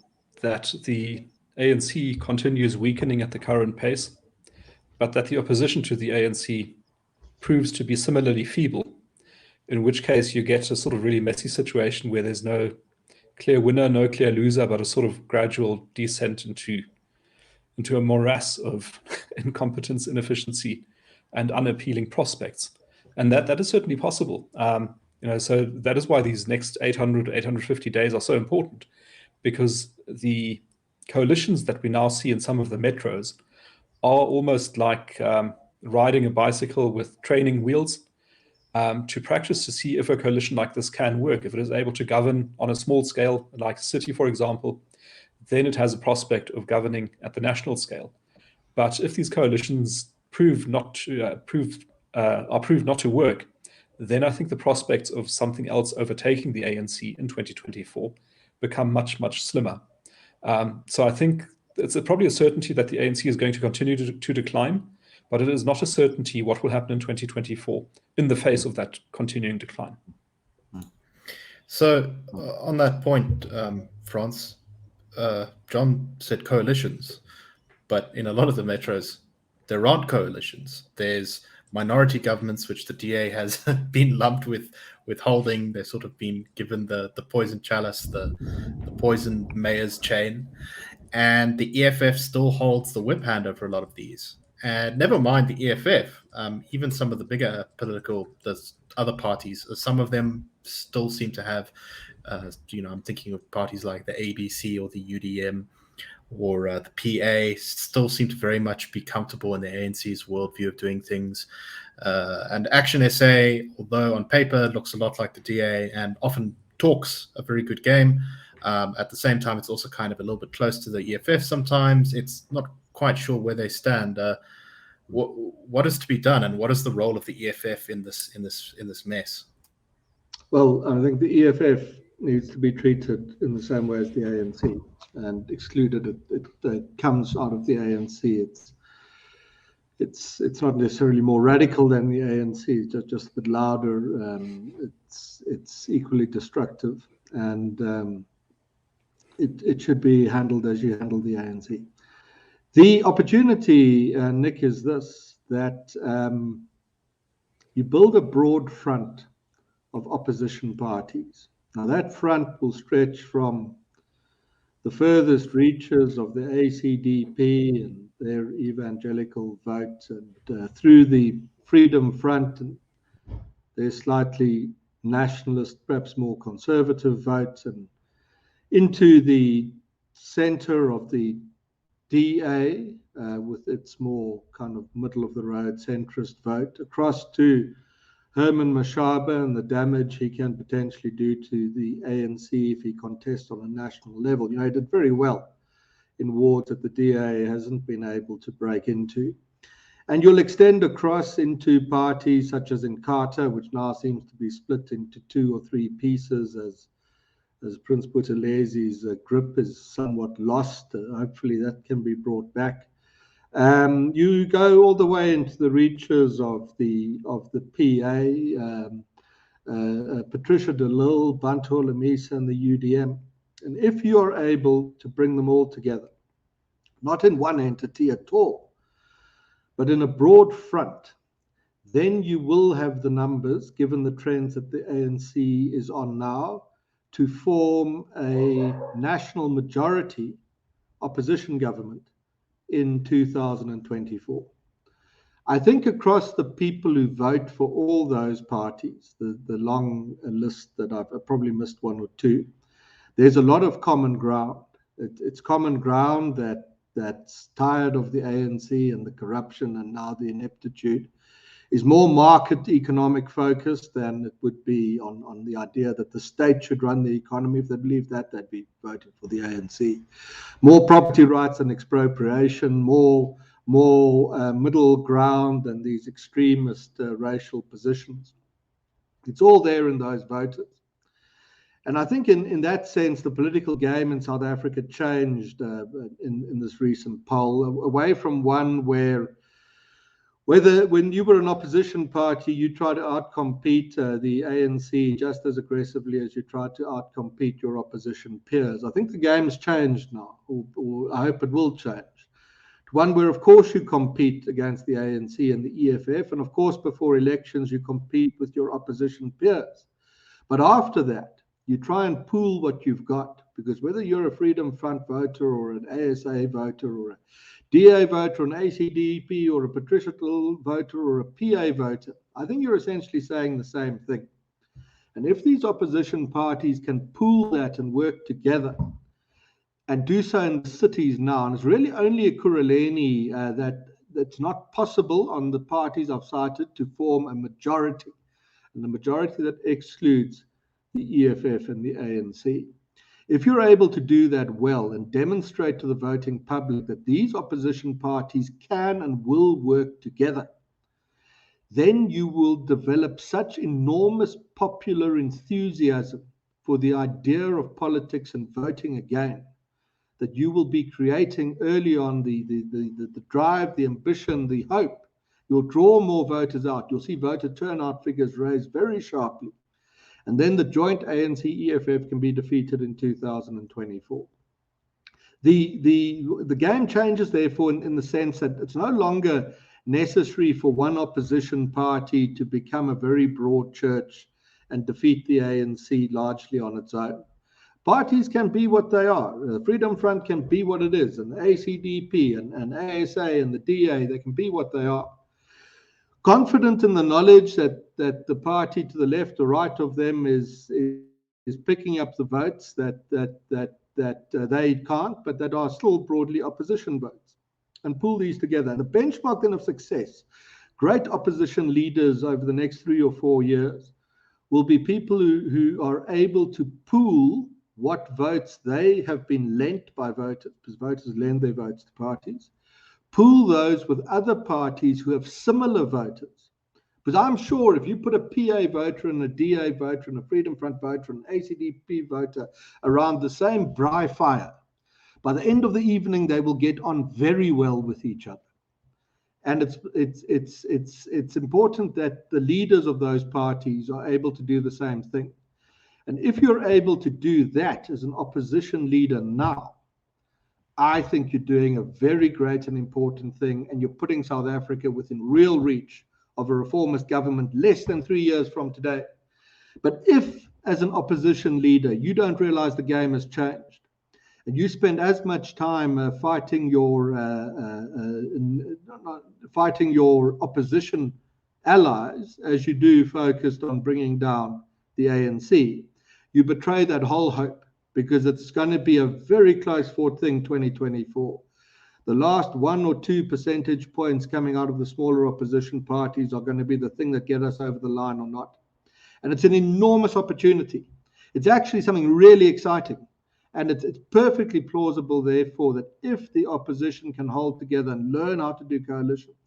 that the ANC continues weakening at the current pace, but that the opposition to the ANC proves to be similarly feeble, in which case you get a sort of really messy situation where there's no clear winner, no clear loser, but a sort of gradual descent into a morass of incompetence, inefficiency, and unappealing prospects. And that is certainly possible. So that is why these next 800, 850 days are so important, because the coalitions that we now see in some of the metros are almost like riding a bicycle with training wheels to practice to see if a coalition like this can work. If it is able to govern on a small scale, like a city, for example, then it has a prospect of governing at the national scale. But if these coalitions are proved not to work, then I think the prospects of something else overtaking the ANC in 2024 become much, much slimmer. So I think it's probably a certainty that the ANC is going to continue to decline, but it is not a certainty what will happen in 2024 in the face of that continuing decline. So on that point, Frans, John said coalitions, but in a lot of the metros, there aren't coalitions. There's minority governments, which the DA has been lumped with holding. They've sort of been given the poison chalice, the poisoned mayor's chain. And the EFF still holds the whip hand over a lot of these. And never mind the EFF, even some of the bigger there's other parties, some of them still seem to have, I'm thinking of parties like the ABC or the UDM or the PA, still seem to very much be comfortable in the ANC's worldview of doing things. And Action SA, although on paper looks a lot like the DA and often talks a very good game, at the same time, it's also kind of a little bit close to the EFF sometimes. It's not quite sure where they stand. What is to be done, and what is the role of the EFF in this mess? Well, I think the EFF needs to be treated in the same way as the ANC and excluded. It comes out of the ANC. It's not necessarily more radical than the ANC. It's just a bit louder. It's equally destructive, and it should be handled as you handle the ANC. The opportunity, Nick, is this, that you build a broad front of opposition parties. Now, that front will stretch from the furthest reaches of the ACDP and their evangelical vote, and through the Freedom Front and their slightly nationalist, perhaps more conservative votes, and into the center of the DA with its more kind of middle-of-the-road centrist vote, across to Herman Mashaba and the damage he can potentially do to the ANC if he contests on a national level. He did very well in wards that the DA hasn't been able to break into. And you'll extend across into parties such as Inkatha, which now seems to be split into 2 or 3 pieces as Prince Buthelezzi's grip is somewhat lost. Hopefully that can be brought back. You go all the way into the reaches of the PA, Patricia de Lille, Bantu Lamisa, and the UDM. And if you are able to bring them all together, not in one entity at all, but in a broad front, then you will have the numbers, given the trends that the ANC is on now, to form a national majority opposition government in 2024. I think across the people who vote for all those parties, the long list that I've probably missed 1 or 2, there's a lot of common ground. It's common ground that's tired of the ANC and the corruption and now the ineptitude. is more market economic focused than it would be on the idea that the state should run the economy. If they believe that, they'd be voting for the ANC. More property rights and expropriation, more middle ground than these extremist racial positions. It's all there in those voters. And I think in that sense, the political game in South Africa changed in this recent poll, away from one where when you were an opposition party, you try to outcompete the ANC just as aggressively as you try to outcompete your opposition peers. I think the game's changed now, or I hope it will change. One where, of course, you compete against the ANC and the EFF, and of course, before elections, you compete with your opposition peers. But after that, you try and pool what you've got, because whether you're a Freedom Front voter or an ASA voter or a DA voter, an ACDP or a patrician voter or a PA voter, I think you're essentially saying the same thing. And if these opposition parties can pool that and work together and do so in the cities now, and it's really only a Kuruleni that's not possible on the parties I've cited to form a majority, and the majority that excludes the EFF and the ANC. If you're able to do that well and demonstrate to the voting public that these opposition parties can and will work together, then you will develop such enormous popular enthusiasm for the idea of politics and voting again, that you will be creating early on the drive, the ambition, the hope. You'll draw more voters out. You'll see voter turnout figures raised very sharply. And then the joint ANC-EFF can be defeated in 2024. The game changes, therefore, in the sense that it's no longer necessary for one opposition party to become a very broad church and defeat the ANC largely on its own. Parties can be what they are. The Freedom Front can be what it is, and the ACDP and ASA and the DA, they can be what they are. Confident in the knowledge that the party to the left or right of them is picking up the votes that they can't, but that are still broadly opposition votes, and pool these together. And the benchmark then of success, great opposition leaders over the next 3 or 4 years, will be people who are able to pool what votes they have been lent by voters, because voters lend their votes to parties, pool those with other parties who have similar voters. Because I'm sure if you put a PA voter and a DA voter and a Freedom Front voter and an ACDP voter around the same braai fire, by the end of the evening, they will get on very well with each other. And it's important that the leaders of those parties are able to do the same thing. And if you're able to do that as an opposition leader now, I think you're doing a very great and important thing, and you're putting South Africa within real reach of a reformist government less than 3 years from today. But if, as an opposition leader, you don't realize the game has changed, and you spend as much time fighting your opposition allies as you do focused on bringing down the ANC, you betray that whole hope, because it's going to be a very close fought thing 2024. The last 1 or 2 percentage points coming out of the smaller opposition parties are going to be the thing that get us over the line or not. And it's an enormous opportunity. It's actually something really exciting. And it's perfectly plausible, therefore, that if the opposition can hold together and learn how to do coalitions,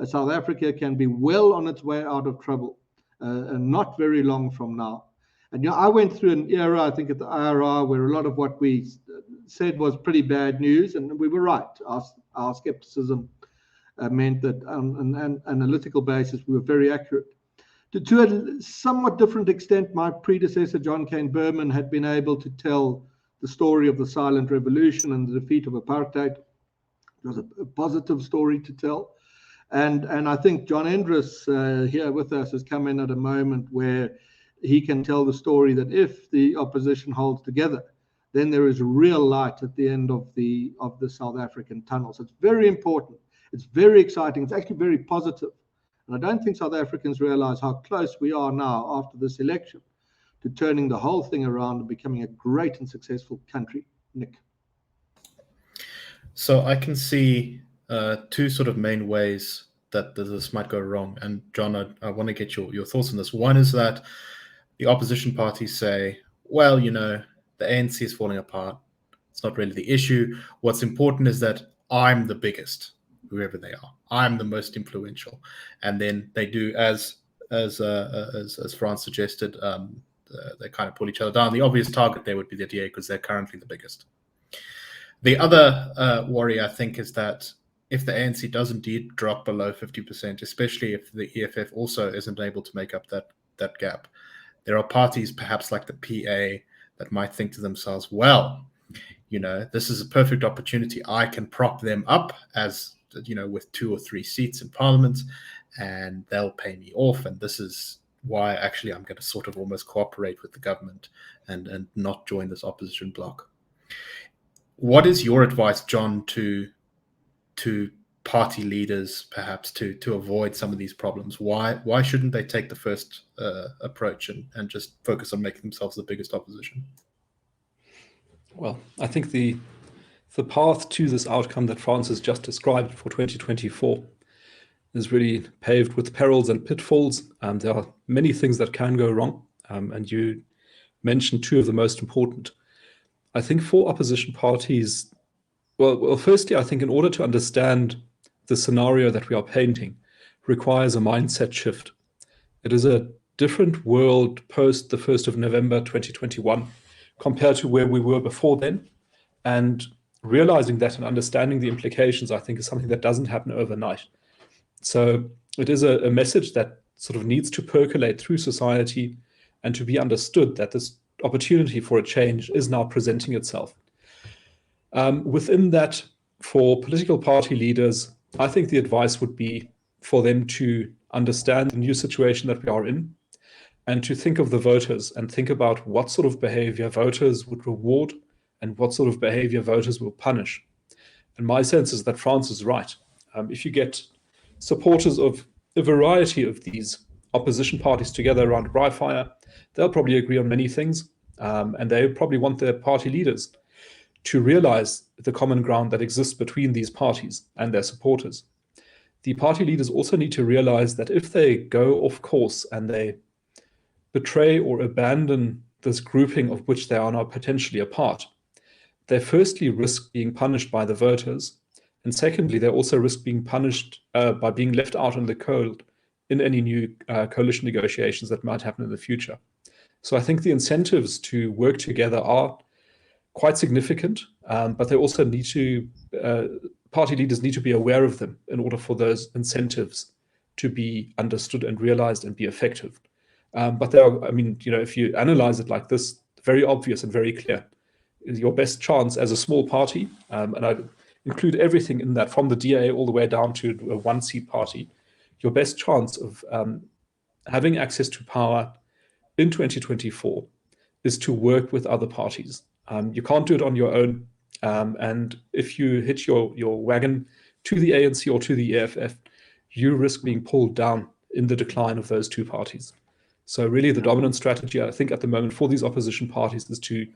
South Africa can be well on its way out of trouble, and not very long from now. And I went through an era, I think, at the IRR, where a lot of what we said was pretty bad news, and we were right. Our skepticism meant that on an analytical basis, we were very accurate. To a somewhat different extent, my predecessor, John Cain Berman, had been able to tell the story of the silent revolution and the defeat of apartheid. It was a positive story to tell. And I think John Endres here with us has come in at a moment where he can tell the story that if the opposition holds together, then there is real light at the end of the South African tunnel. So it's very important. It's very exciting. It's actually very positive. And I don't think South Africans realize how close we are now after this election to turning the whole thing around and becoming a great and successful country. Nick. So I can see two sort of main ways that this might go wrong. And John, I want to get your thoughts on this. One is that the opposition parties say, well, the ANC is falling apart. It's not really the issue. What's important is that I'm the biggest, whoever they are. I'm the most influential. And then they do, as Frans suggested, they kind of pull each other down. The obvious target there would be the DA because they're currently the biggest. The other worry, I think, is that if the ANC does indeed drop below 50%, especially if the EFF also isn't able to make up that gap, there are parties, perhaps like the PA, that might think to themselves, well, this is a perfect opportunity. I can prop them up as, with 2 or 3 seats in parliament, and they'll pay me off. And this is why actually I'm going to sort of almost cooperate with the government and not join this opposition bloc. What is your advice, John, to party leaders, perhaps, to avoid some of these problems? Why shouldn't they take the first approach and just focus on making themselves the biggest opposition? Well, I think the path to this outcome that Frans has just described for 2024 is really paved with perils and pitfalls. There are many things that can go wrong, and you mentioned 2 of the most important. I think for opposition parties, well, firstly, I think in order to understand the scenario that we are painting requires a mindset shift. It is a different world post the 1st of November 2021 compared to where we were before then. And realizing that and understanding the implications, I think, is something that doesn't happen overnight. So it is a message that sort of needs to percolate through society and to be understood that this opportunity for a change is now presenting itself. Within that, for political party leaders, I think the advice would be for them to understand the new situation that we are in and to think of the voters and think about what sort of behavior voters would reward and what sort of behavior voters will punish. And my sense is that Frans is right. If you get supporters of a variety of these opposition parties together around a braai fire, they'll probably agree on many things, and they probably want their party leaders to realize the common ground that exists between these parties and their supporters. The party leaders also need to realize that if they go off course and they betray or abandon this grouping of which they are now potentially a part, they firstly risk being punished by the voters, and secondly, they also risk being punished by being left out in the cold in any new coalition negotiations that might happen in the future. So I think the incentives to work together are quite significant, but they also need to, party leaders need to be aware of them in order for those incentives to be understood and realized and be effective. But there are, if you analyze it like this, very obvious and very clear. Your best chance as a small party, and I include everything in that, from the DA all the way down to a 1-seat party, your best chance of having access to power in 2024 is to work with other parties. You can't do it on your own. And if you hitch your wagon to the ANC or to the EFF, you risk being pulled down in the decline of those 2 parties. So really the dominant strategy, I think, at the moment for these opposition parties is to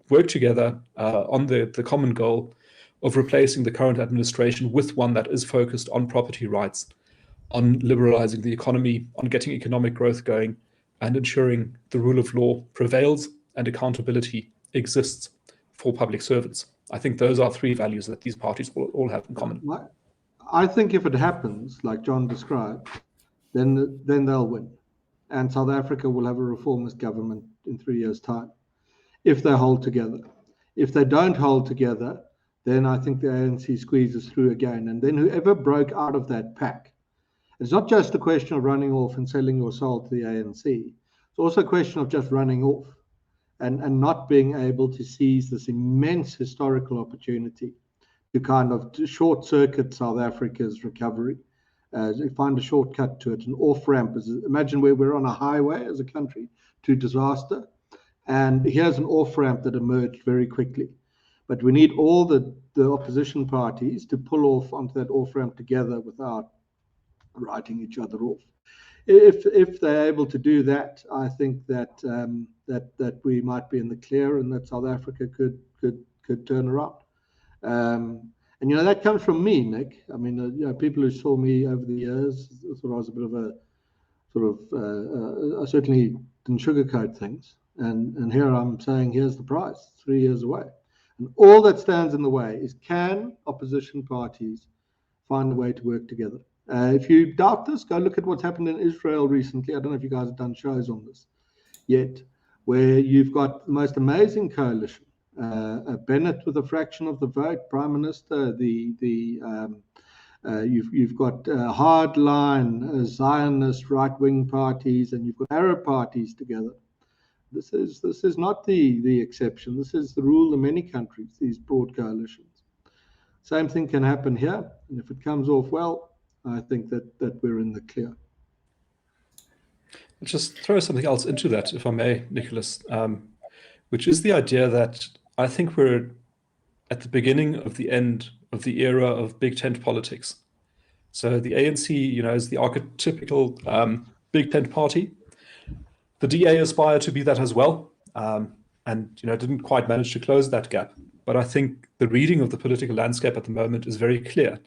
work together on the common goal of replacing the current administration with one that is focused on property rights, on liberalizing the economy, on getting economic growth going, and ensuring the rule of law prevails and accountability exists for public servants. I think those are 3 values that these parties will all have in common. I think if it happens, like John described, then they'll win. And South Africa will have a reformist government in 3 years' time, if they hold together. If they don't hold together, then I think the ANC squeezes through again. And then whoever broke out of that pack, it's not just a question of running off and selling your soul to the ANC. It's also a question of just running off and not being able to seize this immense historical opportunity to kind of short-circuit South Africa's recovery, find a shortcut to it, an off-ramp. Imagine we're on a highway as a country to disaster, and here's an off-ramp that emerged very quickly. But we need all the opposition parties to pull off onto that off-ramp together without writing each other off. If they're able to do that, I think that that we might be in the clear and that South Africa could turn around. And, that comes from me, Nick. I mean, people who saw me over the years thought I was a bit of a I certainly didn't sugarcoat things. And here I'm saying, here's the price, 3 years away. And all that stands in the way is, can opposition parties find a way to work together? If you doubt this, go look at what's happened in Israel recently. I don't know if you guys have done shows on this yet, where you've got the most amazing coalition. Bennett with a fraction of the vote, Prime Minister. You've got hardline Zionist right-wing parties, and you've got Arab parties together. This is not the exception. This is the rule in many countries, these broad coalitions. Same thing can happen here, and if it comes off well, I think that we're in the clear. I'll just throw something else into that, if I may, Nicholas, which is the idea that I think we're at the beginning of the end of the era of big tent politics. So the ANC, is the archetypical big tent party. The DA aspired to be that as well, and didn't quite manage to close that gap. But I think the reading of the political landscape at the moment is very clear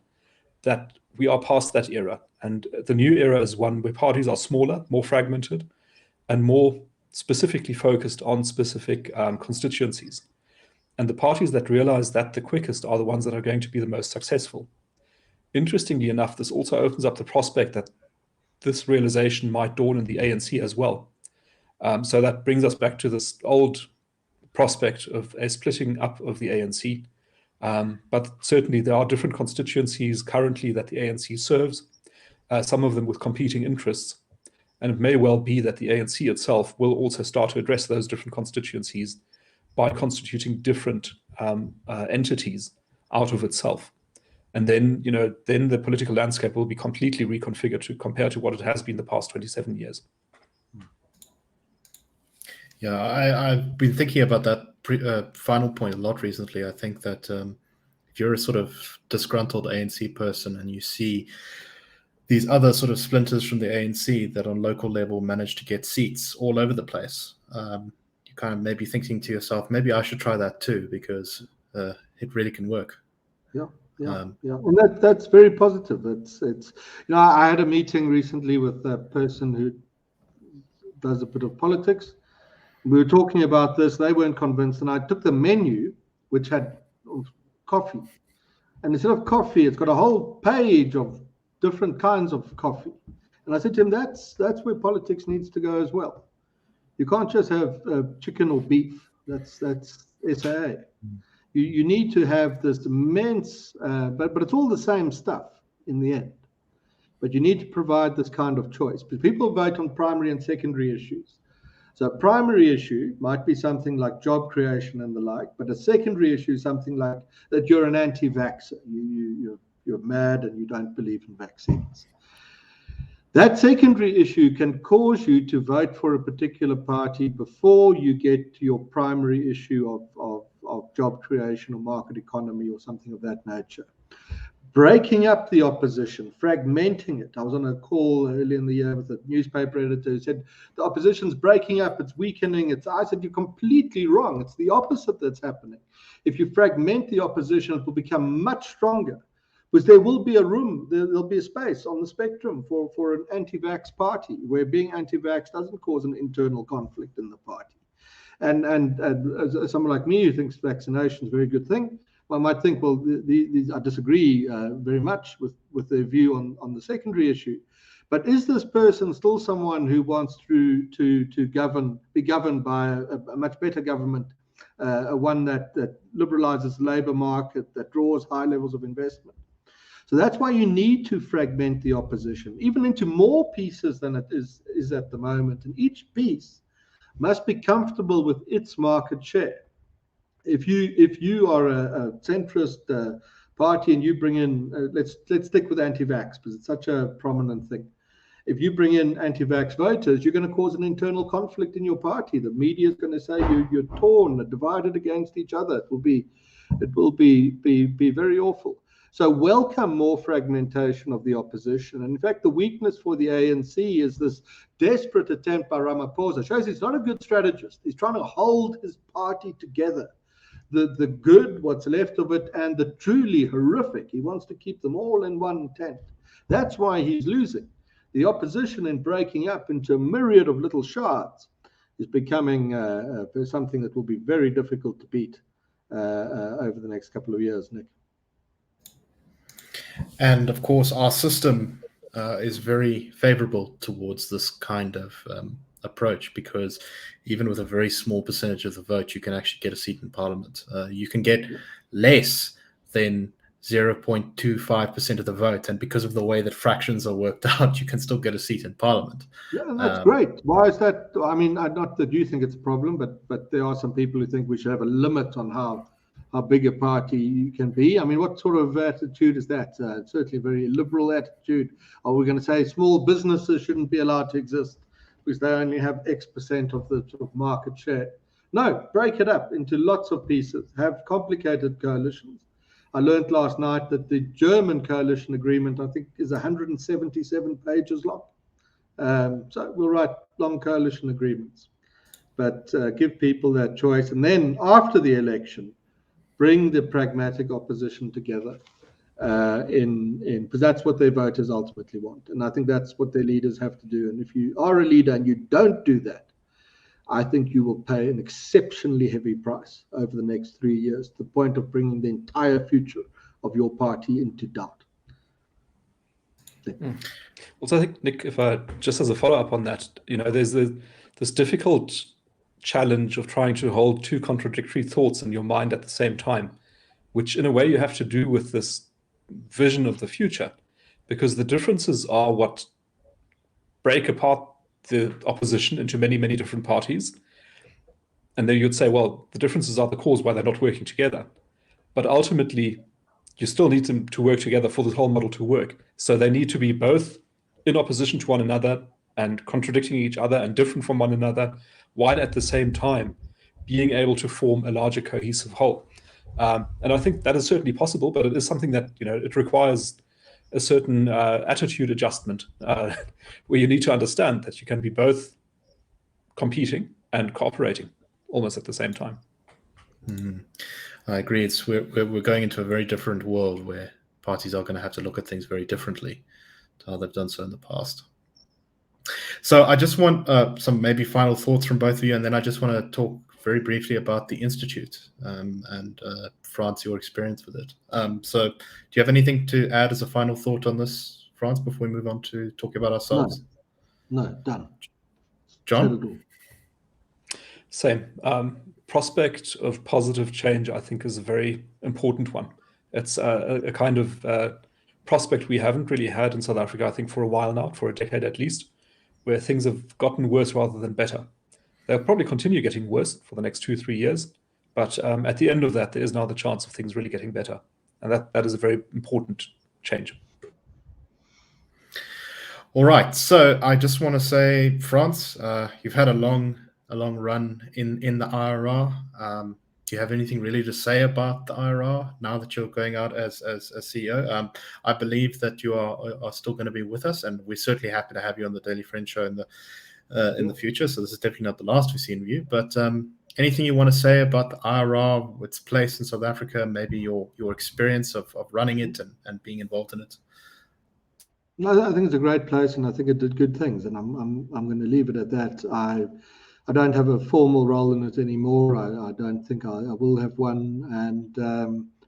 that we are past that era. And the new era is one where parties are smaller, more fragmented, and more specifically focused on specific constituencies. And the parties that realize that the quickest are the ones that are going to be the most successful. Interestingly enough, this also opens up the prospect that this realization might dawn in the ANC as well. So that brings us back to this old prospect of a splitting up of the ANC. But certainly there are different constituencies currently that the ANC serves, some of them with competing interests. And it may well be that the ANC itself will also start to address those different constituencies by constituting different entities out of itself. And then, then the political landscape will be completely reconfigured to compare to what it has been the past 27 years. Yeah, I've been thinking about that final point a lot recently. I think that if you're a sort of disgruntled ANC person and you see these other sort of splinters from the ANC that on local level manage to get seats all over the place, you kind of maybe thinking to yourself, maybe I should try that too, because it really can work. Yeah, and that's very positive. It's I had a meeting recently with a person who does a bit of politics. We were talking about this. They weren't convinced, and I took the menu, which had coffee, and instead of coffee, it's got a whole page of different kinds of coffee. And I said to him, that's where politics needs to go as well. You can't just have chicken or beef. That's SAA. You need to have this immense, but it's all the same stuff in the end. But you need to provide this kind of choice. Because people vote on primary and secondary issues. So a primary issue might be something like job creation and the like, but a secondary issue is something like that you're an anti-vaxxer. You're mad and you don't believe in vaccines. That secondary issue can cause you to vote for a particular party before you get to your primary issue of job creation or market economy or something of that nature. Breaking up the opposition, fragmenting it. I was on a call earlier in the year with a newspaper editor who said, the opposition's breaking up, it's weakening. I said, you're completely wrong. It's the opposite that's happening. If you fragment the opposition, it will become much stronger. Because there will be a room, there'll be a space on the spectrum for an anti-vax party, where being anti-vax doesn't cause an internal conflict in the party. And as someone like me who thinks vaccination is a very good thing, one might think, well, I disagree very much with their view on the secondary issue. But is this person still someone who wants to be governed by a much better government, one that liberalizes the labor market, that draws high levels of investment? So that's why you need to fragment the opposition, even into more pieces than it is at the moment. And each piece must be comfortable with its market share. If you are a centrist party and you bring in, let's stick with anti-vax because it's such a prominent thing. If you bring in anti-vax voters, you're going to cause an internal conflict in your party. The media is going to say you're torn, divided against each other. It will be very awful. So welcome more fragmentation of the opposition. And in fact, the weakness for the ANC is this desperate attempt by Ramaphosa. Shows he's not a good strategist. He's trying to hold his party together the good, what's left of it, and the truly horrific. He wants to keep them all in one tent. That's why he's losing. The opposition, in breaking up into a myriad of little shards, is becoming something that will be very difficult to beat over the next couple of years, Nick. And of course, our system is very favorable towards this kind of approach, because even with a very small percentage of the vote, you can actually get a seat in parliament. You can get less than 0.25% of the vote, and because of the way that fractions are worked out, you can still get a seat in parliament. Yeah, that's great. Why is that? I mean, not that you think it's a problem, but there are some people who think we should have a limit on how big a party can be. I mean, what sort of attitude is that? It's certainly a very liberal attitude. Are we going to say small businesses shouldn't be allowed to exist because they only have X% of the sort of market share? No, break it up into lots of pieces. Have complicated coalitions. I learned last night that the German coalition agreement, I think, is 177 pages long. So we'll write long coalition agreements, but give people that choice. And then after the election, bring the pragmatic opposition together because that's what their voters ultimately want. And I think that's what their leaders have to do. And if you are a leader and you don't do that, I think you will pay an exceptionally heavy price over the next 3 years, to the point of bringing the entire future of your party into doubt. Also, I think, Nick, if I just as a follow-up on that, there's this difficult challenge of trying to hold two contradictory thoughts in your mind at the same time, which in a way you have to do with this vision of the future, because the differences are what break apart the opposition into many, many different parties. And then you'd say, well, the differences are the cause why they're not working together. But ultimately, you still need them to work together for this whole model to work. So they need to be both in opposition to one another and contradicting each other and different from one another, while at the same time being able to form a larger cohesive whole. And I think that is certainly possible, but it is something that, it requires a certain attitude adjustment where you need to understand that you can be both competing and cooperating almost at the same time. Mm-hmm. I agree. We're going into a very different world where parties are going to have to look at things very differently to how they've done so in the past. So I just want some maybe final thoughts from both of you, and then I just want to talk very briefly about the Institute and Frans, your experience with it. So do you have anything to add as a final thought on this, Frans, before we move on to talking about ourselves? No, done. John? Same. Prospect of positive change, I think, is a very important one. It's a kind of prospect we haven't really had in South Africa, I think, for a while now, for a decade at least, where things have gotten worse rather than better. They'll probably continue getting worse for the next 2-3 years, but at the end of that, there is now the chance of things really getting better. And that is a very important change. All right. So I just want to say, Frans, you've had a long run in the IRR. Do you have anything really to say about the IRR now that you're going out as CEO? I believe that you are still going to be with us, and we're certainly happy to have you on the Daily Friend Show in the future. So this is definitely not the last we've seen of you. But anything you want to say about the IRR, its place in South Africa, maybe your experience of running it and being involved in it? No, I think it's a great place, and I think it did good things, and I'm going to leave it at that. I don't have a formal role in it anymore. I don't think I will have one. And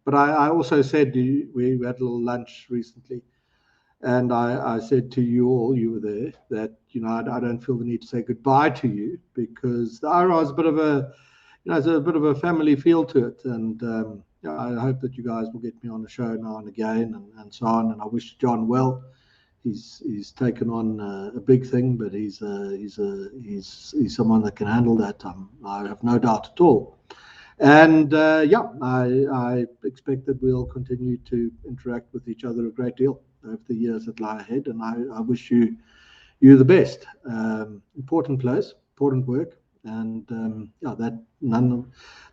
but I also said we had a little lunch recently, and I said to you all, you were there, that I don't feel the need to say goodbye to you, because the IRR is a bit of a it's a bit of a family feel to it, and I hope that you guys will get me on the show now and again and so on. And I wish John well. He's taken on a big thing, but he's someone that can handle that. I have no doubt at all. And I expect that we'll continue to interact with each other a great deal over the years that lie ahead. And I wish you the best. Important place, important work, and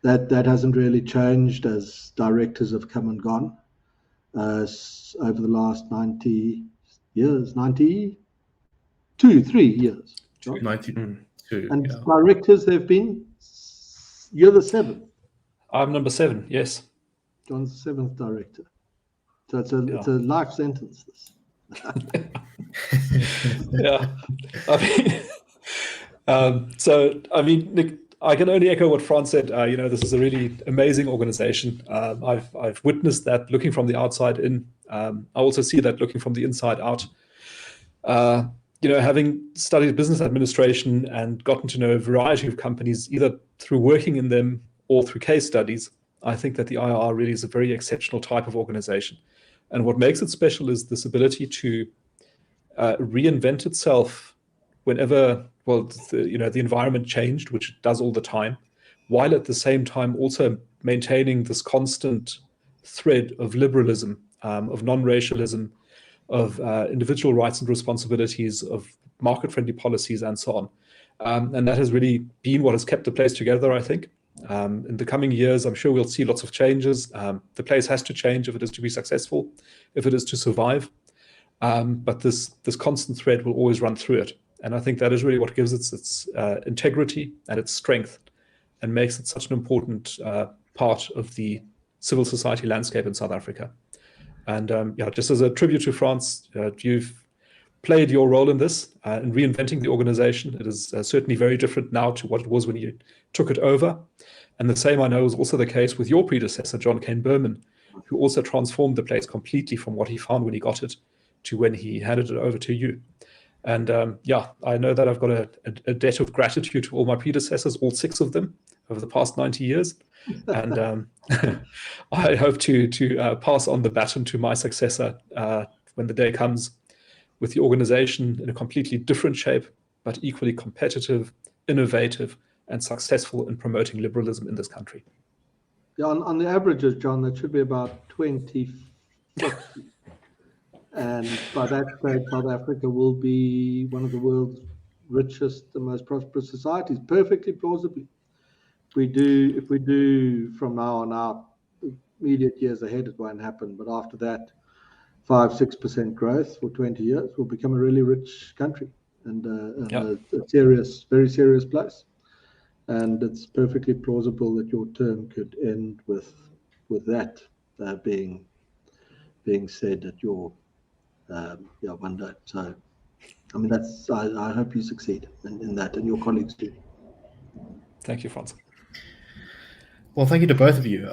that hasn't really changed as directors have come and gone over the last 3 years. 92. And directors, they've been, you're the 7th. I'm number 7, yes. John's the 7th director. So it's a life sentence, this. Yeah. I mean, Nick, I can only echo what Frans said. This is a really amazing organization. I've witnessed that looking from the outside in. I also see that looking from the inside out. Having studied business administration and gotten to know a variety of companies, either through working in them or through case studies, I think that the IRR really is a very exceptional type of organization. And what makes it special is this ability to reinvent itself whenever, the environment changed, which it does all the time, while at the same time also maintaining this constant thread of liberalism, of non-racialism, of individual rights and responsibilities, of market-friendly policies, and so on. And that has really been what has kept the place together, I think. In the coming years, I'm sure we'll see lots of changes. The place has to change if it is to be successful, if it is to survive. But this constant thread will always run through it. And I think that is really what gives it its integrity and its strength, and makes it such an important part of the civil society landscape in South Africa. And just as a tribute to Frans, you've played your role in this, in reinventing the organization. It is certainly very different now to what it was when you took it over. And the same, I know, is also the case with your predecessor, John Berman, who also transformed the place completely from what he found when he got it to when he handed it over to you. And I know that I've got a debt of gratitude to all my predecessors, all 6 of them, over the past 90 years. And I hope to pass on the baton to my successor when the day comes, with the organization in a completely different shape, but equally competitive, innovative, and successful in promoting liberalism in this country. Yeah, on the averages, John, that should be about 2050. And by that stage, South Africa will be one of the world's richest and most prosperous societies, perfectly plausibly. If we do from now on out, immediate years ahead, it won't happen. But after that, 5-6% growth for 20 years, will become a really rich country and a serious, very serious place. And it's perfectly plausible that your term could end with that being said at your one day. So, I mean, I hope you succeed in that, and your colleagues do. Thank you, Frans. Well, thank you to both of you.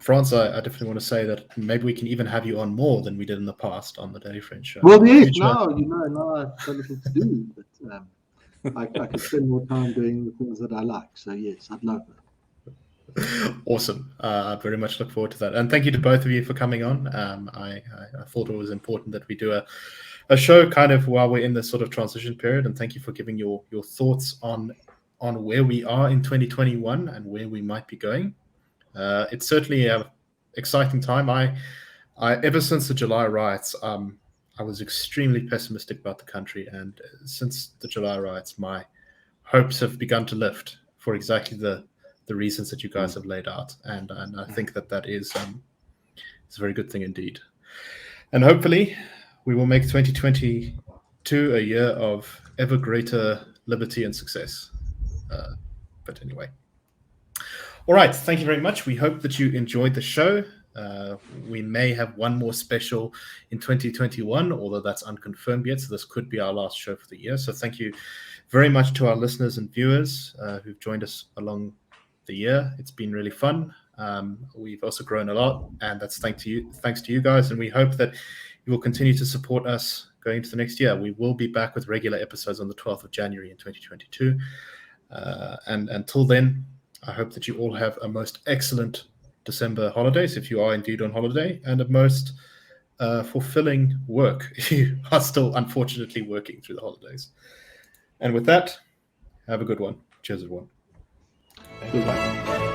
Frans, I definitely want to say that maybe we can even have you on more than we did in the past on the Daily French Show. Well, yes, now I've got nothing to do, but I can spend more time doing the things that I like. So yes, I'd love that. Awesome. I very much look forward to that. And thank you to both of you for coming on. I thought it was important that we do a show kind of while we're in this sort of transition period. And thank you for giving your thoughts on where we are in 2021 and where we might be going. It's certainly an exciting time. I ever since the July riots, I was extremely pessimistic about the country. And since the July riots, my hopes have begun to lift for exactly the reasons that you guys have laid out. And I think that is it's a very good thing indeed. And hopefully we will make 2022 a year of ever greater liberty and success. But anyway. All right. Thank you very much. We hope that you enjoyed the show. We may have one more special in 2021, although that's unconfirmed yet. So this could be our last show for the year. So thank you very much to our listeners and viewers who've joined us along the year. It's been really fun. We've also grown a lot, and that's thanks to you guys. And we hope that you will continue to support us going into the next year. We will be back with regular episodes on the 12th of January in 2022. And until then, I hope that you all have a most excellent December holidays, if you are indeed on holiday, and a most fulfilling work if you are still unfortunately working through the holidays. And with that, have a good one. Cheers, everyone. Thank you. Bye.